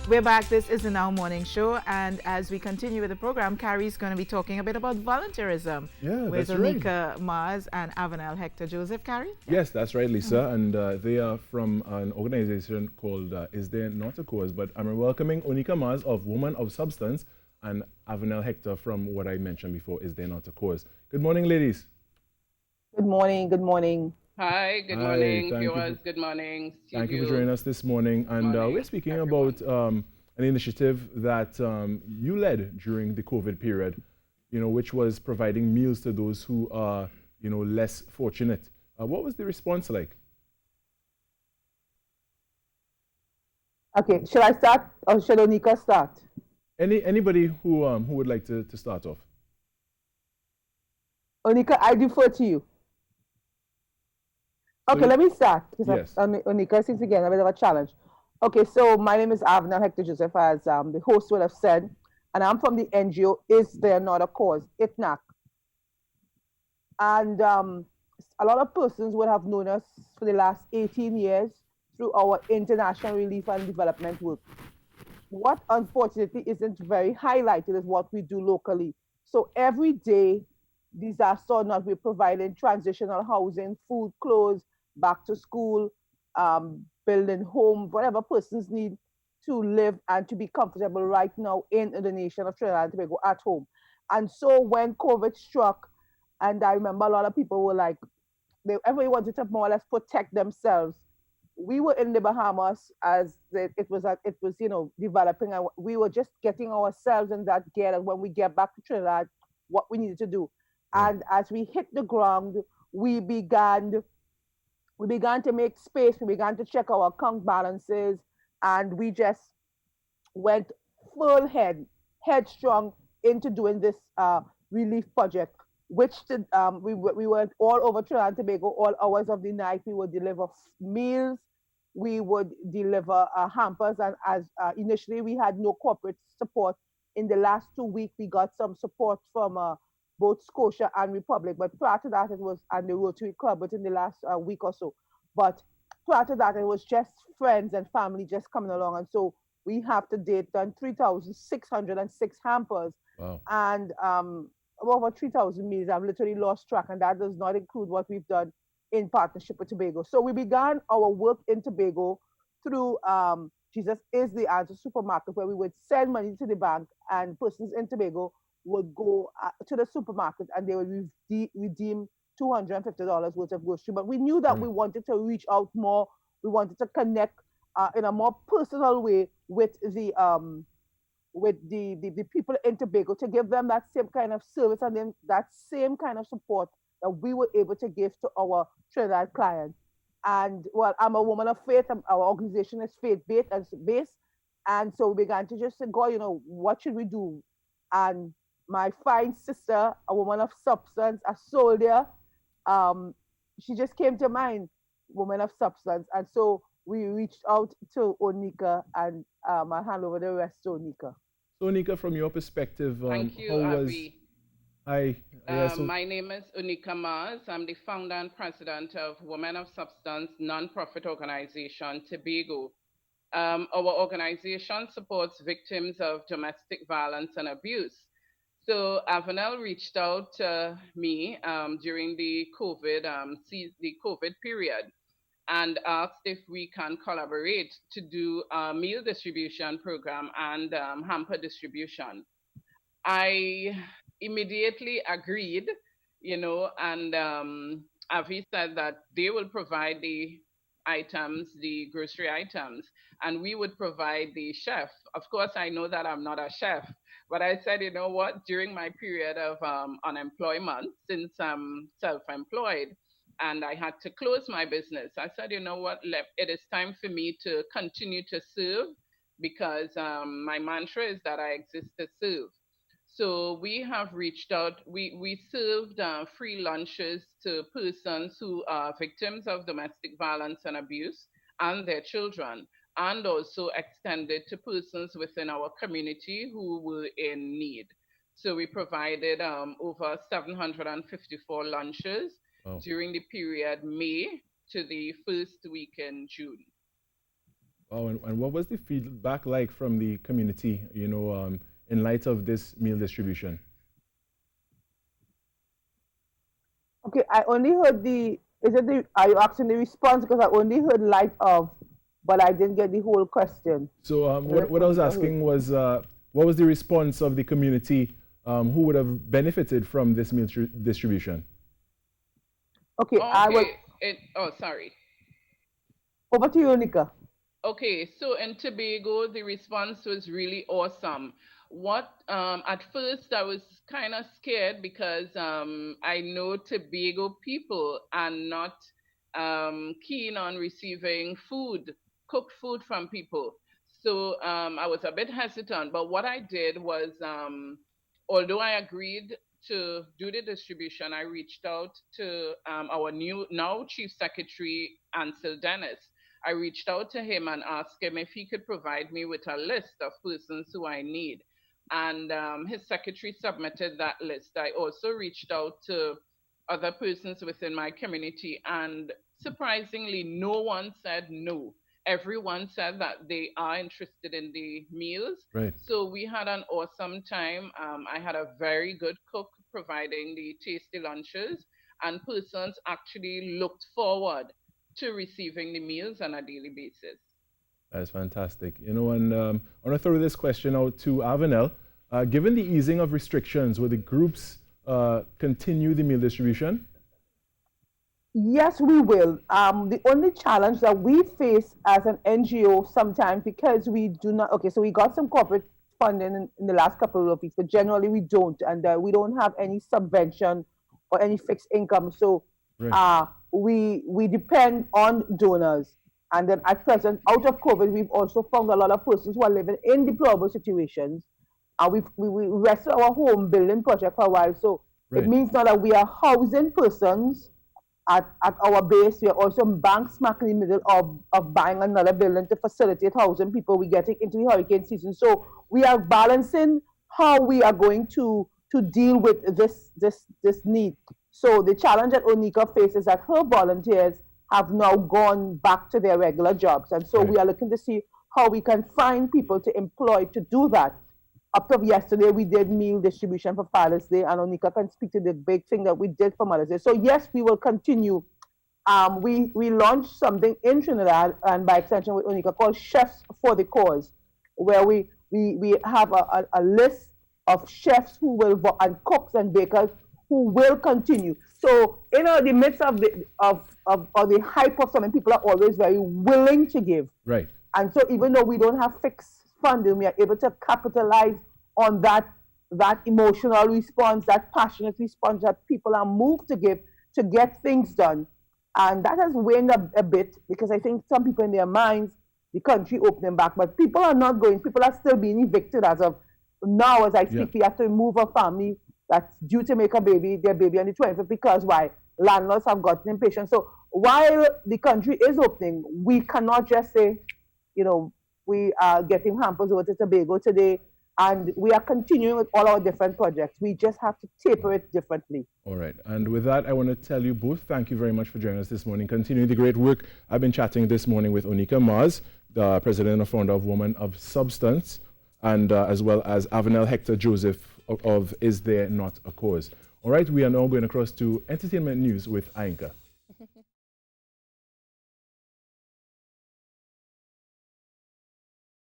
We're back. This is the Now Morning Show. And as we continue with the program, Carrie's going to be talking a bit about volunteerism Yeah, with that's right. Onika Mars and Avanel Hector Joseph. Carrie? Yeah. Yes, that's right, Lisa. And they are from an organization called Is There Not a Cause? But I'm welcoming Onika Mars of Woman of Substance and Avanel Hector from what I mentioned before, Is There Not a Cause? Good morning, ladies. Good morning. Good morning. Hi, good Hi, morning, viewers. Good morning, thank you for joining studio. us this morning. Good And we're morning, speaking everyone. about an initiative that you led during the COVID period, which was providing meals to those who are, less fortunate. What was the response like? Okay, should I start or should Onika start? Anybody who would like to start off? Onika, I defer to you. Okay, let me start because Yes. Onika seems to get a bit of a challenge. Okay, so my name is Avna Hector Joseph, as the host would have said, and I'm from the NGO Is There Not a Cause, ITNAC. And a lot of persons would have known us for the last 18 years through our international relief and development work. What unfortunately isn't very highlighted is what we do locally. So every day, disaster or not, we're providing transitional housing, food, clothes, back to school, building home, whatever persons need to live and to be comfortable right now in the nation of Trinidad and Tobago at home. And so when COVID struck, and I remember a lot of people were like, everybody wanted to more or less protect themselves. We were in the Bahamas as it was developing, and we were just getting ourselves in that gear. And when we get back to Trinidad, what we needed to do, Right. and as we hit the ground, we began we began to make space. We began to check our account balances, and we just went full headstrong into doing this relief project, which we went all over Trinidad and Tobago, all hours of the night. We would deliver meals, we would deliver hampers, and as initially we had no corporate support. In the last 2 weeks, we got some support from both Scotia and Republic, but prior to that, it was and the Rotary Club. But in the last week or so, but prior to that, it was just friends and family just coming along, and so we have to date done 3,606 hampers Wow. and over 3,000 meals. I've literally lost track, and that does not include what we've done in partnership with Tobago. So we began our work in Tobago through Jesus is the Answer supermarket, where we would send money to the bank, and persons in Tobago would go to the supermarket and they would redeem $250 worth of grocery. But we knew that Right. we wanted to reach out more. We wanted to connect in a more personal way with the people in Tobago, to give them that same kind of service and then that same kind of support that we were able to give to our Trinidad clients. And well, I'm a woman of faith. Our organization is faith based, and so we began to just say, God, what should we do? And my fine sister, a woman of substance, a soldier, um, she just came to mind, woman of substance, and so we reached out to Onika, and I'll hand over the rest to Onika. So, Nika, from your perspective, Thank how you, was Avi. I? Yeah. So, My name is Unika Mars. I'm the founder and president of Women of Substance nonprofit organization Tobago. Our organization supports victims of domestic violence and abuse. So Avanel reached out to me during the COVID period, and asked if we can collaborate to do a meal distribution program and hamper distribution. I immediately agreed, and Avi said that they will provide the items, the grocery items, and we would provide the chef. Of course, I know that I'm not a chef, but I said, you know what, during my period of unemployment, since I'm self employed, and I had to close my business, I said, you know what, it is time for me to continue to serve, because my mantra is that I exist to serve. So we have reached out. We served free lunches to persons who are victims of domestic violence and abuse and their children, and also extended to persons within our community who were in need. So we provided over 754 lunches wow, during the period May to the first week in June. Oh, and what was the feedback like from the community, in light of this meal distribution? Okay, I only heard are you asking the response? Because I only heard light of, but I didn't get the whole question. So what I was asking was, what was the response of the community who would have benefited from this meal distribution? Okay, sorry. Over to you, Nika. Okay, so in Tobago, the response was really awesome. At first I was kind of scared because I know Tobago people are not keen on receiving cooked food from people. So I was a bit hesitant, but what I did was, although I agreed to do the distribution, I reached out to our new now Chief Secretary, Ansel Dennis. I reached out to him and asked him if he could provide me with a list of persons who I need. And his secretary submitted that list. I also reached out to other persons within my community, and surprisingly, no one said no. Everyone said that they are interested in the meals. Right. So we had an awesome time. I had a very good cook providing the tasty lunches, and persons actually looked forward to receiving the meals on a daily basis. That's fantastic. And I want to throw this question out to Avenel. Given the easing of restrictions, will the groups continue the meal distribution? Yes, we will. The only challenge that we face as an NGO sometimes, because we do not, okay, so we got some corporate funding in the last couple of weeks, but generally we don't, and we don't have any subvention or any fixed income. So right. We depend on donors. And then at present, out of COVID, we've also found a lot of persons who are living in deplorable situations. We rested our home building project for a while. So right. It means now that we are housing persons at our base. We are also bank smack in the middle of buying another building to facilitate housing people. We're getting into the hurricane season. So we are balancing how we are going to deal with this need. So the challenge that Onika faces is that her volunteers have now gone back to their regular jobs. And so right. We are looking to see how we can find people to employ to do that. Up to yesterday, we did meal distribution for Father's Day, and Onika can speak to the big thing that we did for Mother's Day. So yes, we will continue. We launched something in Trinidad, and by extension with Onika, called Chefs for the Cause, where we have a list of chefs who will, and cooks and bakers who will continue. So in the midst of the hype of something, people are always very willing to give. Right. And so even though we don't have fixed funding, we are able to capitalize on that emotional response, that passionate response that people are moved to give to get things done. And that has waned a bit, because I think some people in their minds, the country opening back, but people are not going. People are still being evicted as of now, as I speak. Yeah. We have to move a family that's due to make their baby on the 25th, because why? Landlords have gotten impatient. So while the country is opening, we cannot just say, we are getting hampers over to Tobago today, and we are continuing with all our different projects. We just have to taper it differently. All right. And with that, I want to tell you both, thank you very much for joining us this morning. Continuing the great work. I've been chatting this morning with Onika Mars, the president and founder of Women of Substance, and as well as Avenel Hector Joseph of Is There Not a Cause. All right, we are now going across to entertainment news with Ainka.